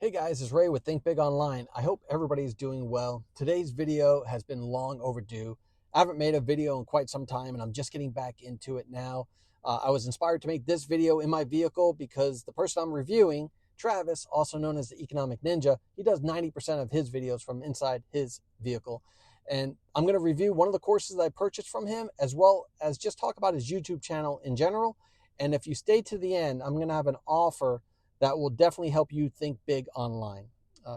Hey guys, it's Ray with Thinkbig.online. I hope everybody's doing well. Today's video has been long overdue. I haven't made a video in quite some time and I'm just getting back into it now. I was inspired to make this video in my vehicle because the person I'm reviewing, Travis, also known as the Economic Ninja, he does 90% of his videos from inside his vehicle. And I'm going to review one of the courses that I purchased from him, as well as just talk about his YouTube channel in general. And if you stay to the end, I'm going to have an offer that will definitely help you think big online.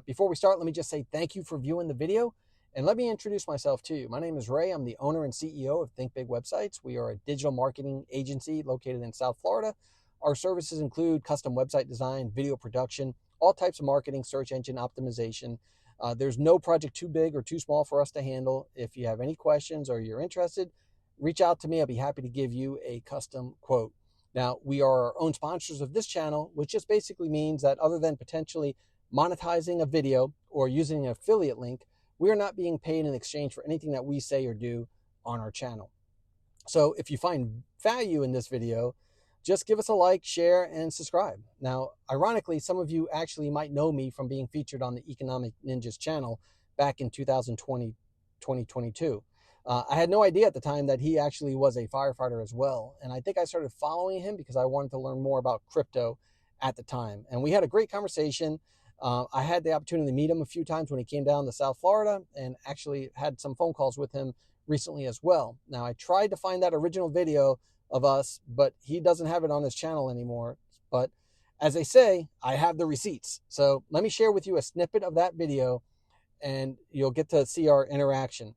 Before we start, let me just say thank you for viewing the video, and let me introduce myself to you. My name is Ray. I'm the owner and CEO of Think Big Websites. We are a digital marketing agency located in South Florida. Our services include custom website design, video production, all types of marketing, search engine optimization. There's no project too big or too small for us to handle. If you have any questions or you're interested, reach out to me. I'll be happy to give you a custom quote. Now, we are our own sponsors of this channel, which just basically means that other than potentially monetizing a video or using an affiliate link, we are not being paid in exchange for anything that we say or do on our channel. So if you find value in this video, just give us a like, share, and subscribe. Now, ironically, some of you actually might know me from being featured on the Economic Ninjas channel back in 2022. I had no idea at the time that he actually was a firefighter as well. And I think I started following him because I wanted to learn more about crypto at the time. And we had a great conversation. I had the opportunity to meet him a few times when he came down to South Florida, and actually had some phone calls with him recently as well. Now, I tried to find that original video of us, but he doesn't have it on his channel anymore. But as they say, I have the receipts. So let me share with you a snippet of that video, and you'll get to see our interaction.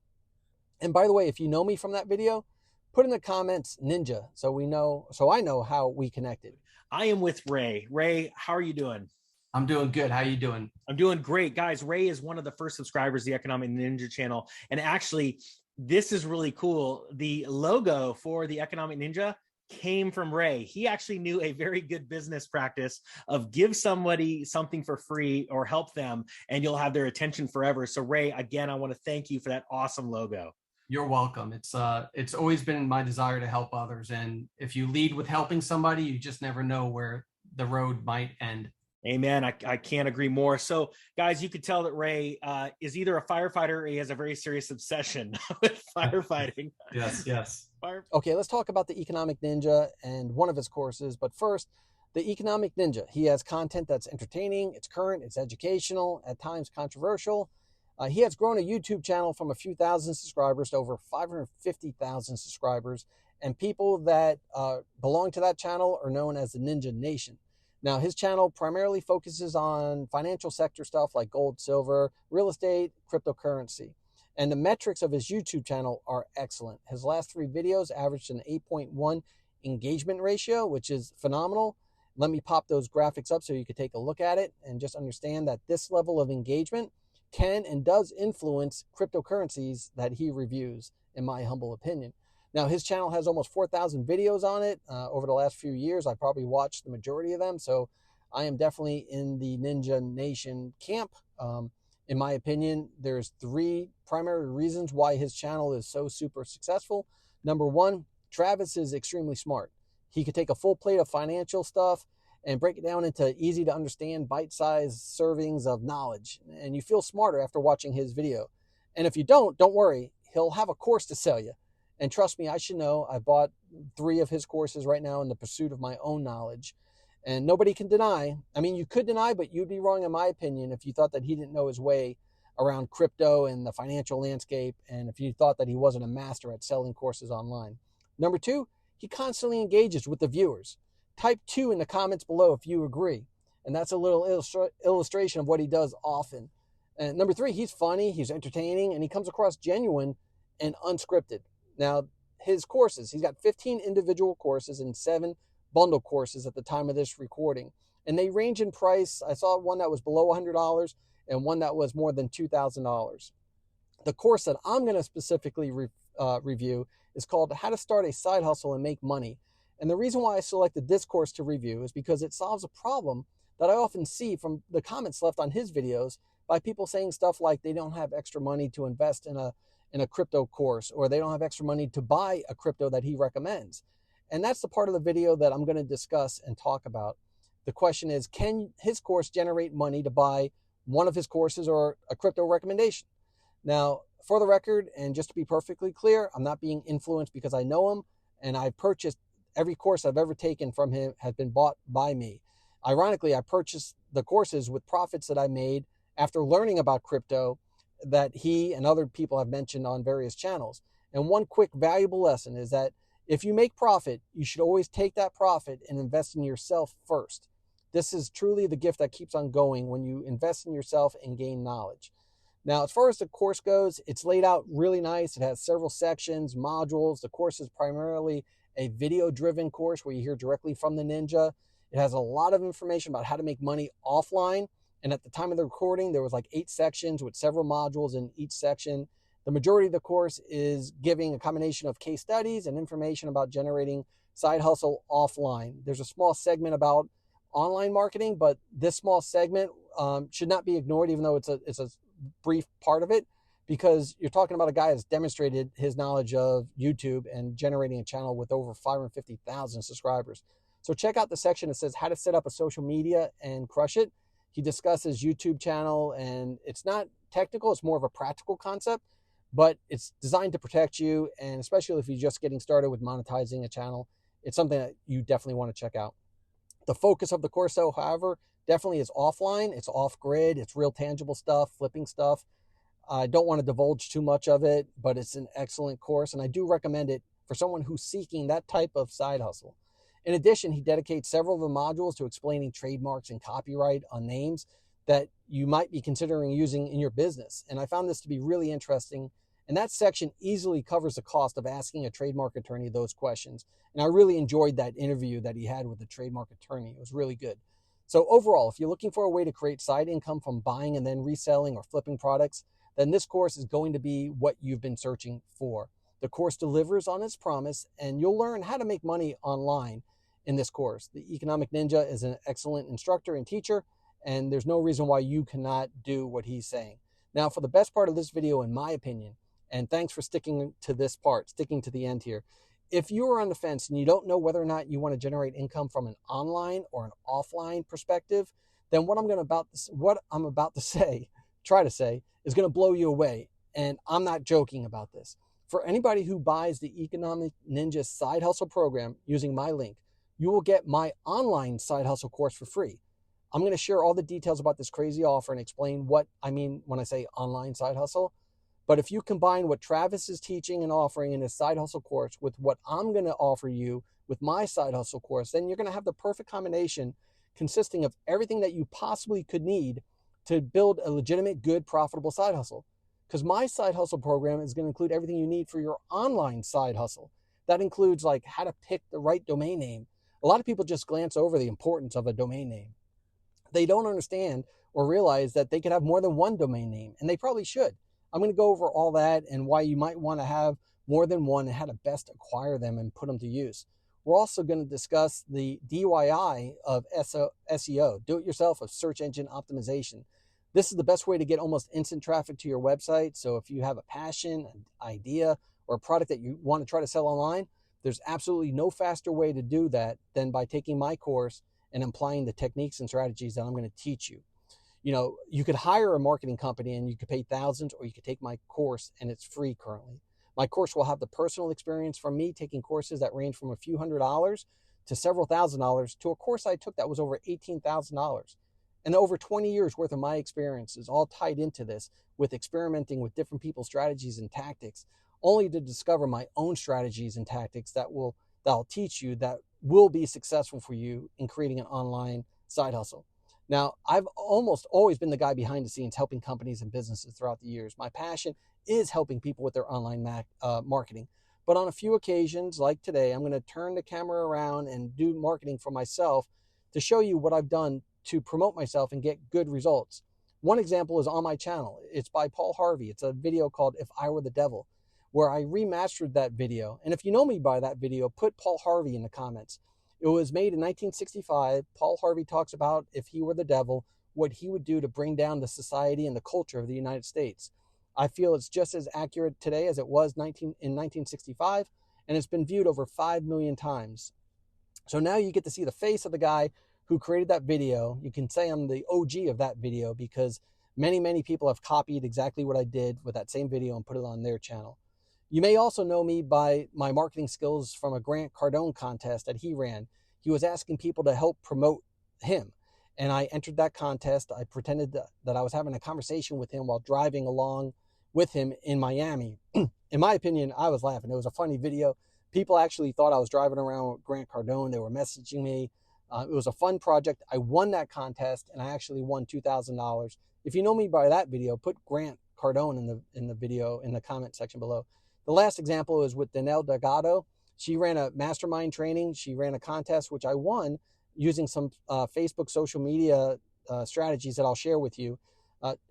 And by the way, if you know me from that video, put in the comments ninja so I know how we connected. I am with Ray. Ray, how are you doing? I'm doing good. How you doing? I'm doing great. Guys, Ray is one of the first subscribers to the Economic Ninja channel. And actually, this is really cool. The logo for the Economic Ninja came from Ray. He actually knew a very good business practice of give somebody something for free or help them, and you'll have their attention forever. So Ray, again, I want to thank you for that awesome logo. You're welcome. It's always been my desire to help others. And if you lead with helping somebody, you just never know where the road might end. Amen. I can't agree more. So, guys, you could tell that Ray is either a firefighter or he has a very serious obsession with firefighting. Yes. Okay, let's talk about the Economic Ninja and one of his courses. But first, the Economic Ninja. He has content that's entertaining, it's current, it's educational, at times controversial. He has grown a YouTube channel from a few thousand subscribers to over 550,000 subscribers. And people that belong to that channel are known as the Ninja Nation. Now, his channel primarily focuses on financial sector stuff like gold, silver, real estate, cryptocurrency. And the metrics of his YouTube channel are excellent. His last 3 videos averaged an 8.1 engagement ratio, which is phenomenal. Let me pop those graphics up so you can take a look at it and just understand that this level of engagement can and does influence cryptocurrencies that he reviews, in my humble opinion. Now, his channel has almost 4,000 videos on it. Over the last few years, I probably watched the majority of them. So I am definitely in the Ninja Nation camp. In my opinion, there's 3 primary reasons why his channel is so super successful. Number 1, Travis is extremely smart. He could take a full plate of financial stuff and break it down into easy to understand bite-sized servings of knowledge. And you feel smarter after watching his video. And if you don't worry, he'll have a course to sell you. And trust me, I should know. I bought 3 of his courses right now in the pursuit of my own knowledge. And nobody can deny. I mean, you could deny, but you'd be wrong in my opinion if you thought that he didn't know his way around crypto and the financial landscape, and if you thought that he wasn't a master at selling courses online. Number 2, he constantly engages with the viewers. Type 2 in the comments below if you agree. And that's a little illustration of what he does often. And number 3, he's funny, he's entertaining, and he comes across genuine and unscripted. Now, his courses, he's got 15 individual courses and 7 bundle courses at the time of this recording. And they range in price. I saw one that was below $100 and one that was more than $2,000. The course that I'm going to specifically review is called How to Start a Side Hustle and Make Money. And the reason why I selected this course to review is because it solves a problem that I often see from the comments left on his videos by people saying stuff like they don't have extra money to invest in a crypto course, or they don't have extra money to buy a crypto that he recommends. And that's the part of the video that I'm going to discuss and talk about. The question is, can his course generate money to buy one of his courses or a crypto recommendation? Now, for the record, and just to be perfectly clear, I'm not being influenced because I know him, and I've purchased every course I've ever taken from him has been bought by me. Ironically, I purchased the courses with profits that I made after learning about crypto that he and other people have mentioned on various channels. And one quick valuable lesson is that if you make profit, you should always take that profit and invest in yourself first. This is truly the gift that keeps on going when you invest in yourself and gain knowledge. Now, as far as the course goes, it's laid out really nice. It has several sections, modules. The course is primarily a video-driven course where you hear directly from the ninja. It has a lot of information about how to make money offline. And at the time of the recording, there was like 8 sections with several modules in each section. The majority of the course is giving a combination of case studies and information about generating side hustle offline. There's a small segment about online marketing, but this small segment should not be ignored, even though it's a brief part of it, because you're talking about a guy that's demonstrated his knowledge of YouTube and generating a channel with over 550,000 subscribers. So check out the section that says how to set up a social media and crush it. He discusses YouTube channel, and it's not technical, it's more of a practical concept, but it's designed to protect you, and especially if you're just getting started with monetizing a channel, it's something that you definitely want to check out. The focus of the course, though, however, definitely is offline. It's off-grid. It's real tangible stuff, flipping stuff. I don't want to divulge too much of it, but it's an excellent course, and I do recommend it for someone who's seeking that type of side hustle. In addition, he dedicates several of the modules to explaining trademarks and copyright on names that you might be considering using in your business. And I found this to be really interesting. And that section easily covers the cost of asking a trademark attorney those questions. And I really enjoyed that interview that he had with the trademark attorney. It was really good. So overall, if you're looking for a way to create side income from buying and then reselling or flipping products, then this course is going to be what you've been searching for. The course delivers on its promise, and you'll learn how to make money online in this course. The Economic Ninja is an excellent instructor and teacher, and there's no reason why you cannot do what he's saying. Now, for the best part of this video, in my opinion, and thanks for sticking to this part, sticking to the end here. If you are on the fence and you don't know whether or not you want to generate income from an online or an offline perspective, then what I'm about to say, try to say, is going to blow you away. And I'm not joking about this. For anybody who buys the Economic Ninja Side Hustle program using my link, you will get my online side hustle course for free. I'm going to share all the details about this crazy offer and explain what I mean when I say online side hustle. But if you combine what Travis is teaching and offering in his side hustle course with what I'm going to offer you with my side hustle course, then you're going to have the perfect combination consisting of everything that you possibly could need to build a legitimate, good, profitable side hustle. Because my side hustle program is going to include everything you need for your online side hustle. That includes like how to pick the right domain name. A lot of people just glance over the importance of a domain name. They don't understand or realize that they could have more than one domain name, and they probably should. I'm going to go over all that and why you might want to have more than one and how to best acquire them and put them to use. We're also going to discuss the DIY of SEO, do-it-yourself of search engine optimization. This is the best way to get almost instant traffic to your website. So if you have a passion, an idea, or a product that you want to try to sell online, there's absolutely no faster way to do that than by taking my course and applying the techniques and strategies that I'm going to teach you. You know, you could hire a marketing company and you could pay thousands, or you could take my course and it's free currently. My course will have the personal experience from me taking courses that range from a few $100s to several $1,000s to a course I took that was over $18,000. And over 20 years worth of my experiences all tied into this with experimenting with different people's strategies and tactics, only to discover my own strategies and tactics that I'll teach you that will be successful for you in creating an online side hustle. Now, I've almost always been the guy behind the scenes helping companies and businesses throughout the years. My passion is helping people with their online marketing. But on a few occasions, like today, I'm going to turn the camera around and do marketing for myself to show you what I've done to promote myself and get good results. One example is on my channel. It's by Paul Harvey. It's a video called If I Were the Devil, where I remastered that video. And if you know me by that video, put Paul Harvey in the comments. It was made in 1965. Paul Harvey talks about if he were the devil, what he would do to bring down the society and the culture of the United States. I feel it's just as accurate today as it was in 1965, and it's been viewed over 5 million times. So now you get to see the face of the guy who created that video. You can say I'm the OG of that video because many people have copied exactly what I did with that same video and put it on their channel. You may also know me by my marketing skills from a Grant Cardone contest that he ran. He was asking people to help promote him. And I entered that contest. I pretended that I was having a conversation with him while driving along with him in Miami. In my opinion, I was laughing. It was a funny video. People actually thought I was driving around with Grant Cardone. They were messaging me. It was a fun project. I won that contest, and I actually won $2,000. If you know me by that video, put Grant Cardone in the video in the comment section below. The last example is with Danelle Delgado. She ran a mastermind training. She ran a contest, which I won using some Facebook social media strategies that I'll share with you.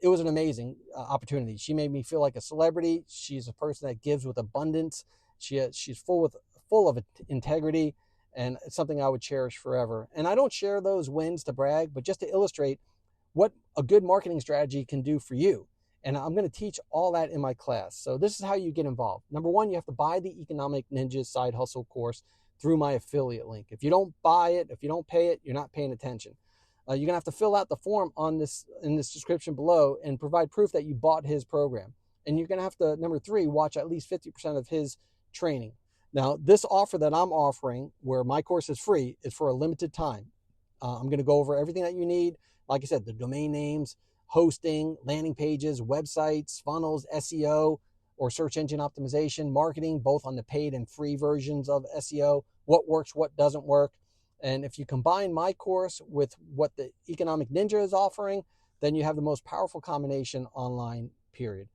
It was an amazing opportunity. She made me feel like a celebrity. She's a person that gives with abundance. She's full of integrity, and it's something I would cherish forever. And I don't share those wins to brag, but just to illustrate what a good marketing strategy can do for you. And I'm going to teach all that in my class. So this is how you get involved. Number one, you have to buy the Economic Ninja Side Hustle course through my affiliate link. If you don't buy it, if you don't pay it, you're not paying attention. You're going to have to fill out the form in this description below and provide proof that you bought his program. And you're going to have to, number three, watch at least 50% of his training. Now, this offer that I'm offering, where my course is free, is for a limited time. I'm going to go over everything that you need. Like I said, the domain names, hosting, landing pages, websites, funnels, SEO, or search engine optimization, marketing, both on the paid and free versions of SEO, what works, what doesn't work. And if you combine my course with what the Economic Ninja is offering, then you have the most powerful combination online, period.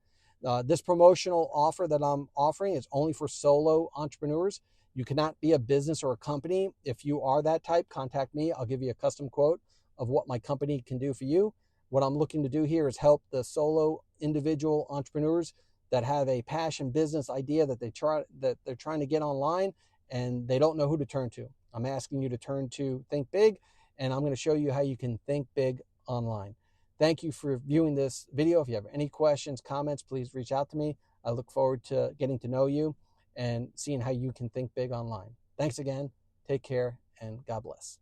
This promotional offer that I'm offering is only for solo entrepreneurs. You cannot be a business or a company. If you are that type, contact me. I'll give you a custom quote of what my company can do for you. What I'm looking to do here is help the solo individual entrepreneurs that have a passion business idea that they're trying to get online and they don't know who to turn to. I'm asking you to turn to Think Big, and I'm going to show you how you can think big online. Thank you for viewing this video. If you have any questions, comments, please reach out to me. I look forward to getting to know you and seeing how you can think big online. Thanks again. Take care, and God bless.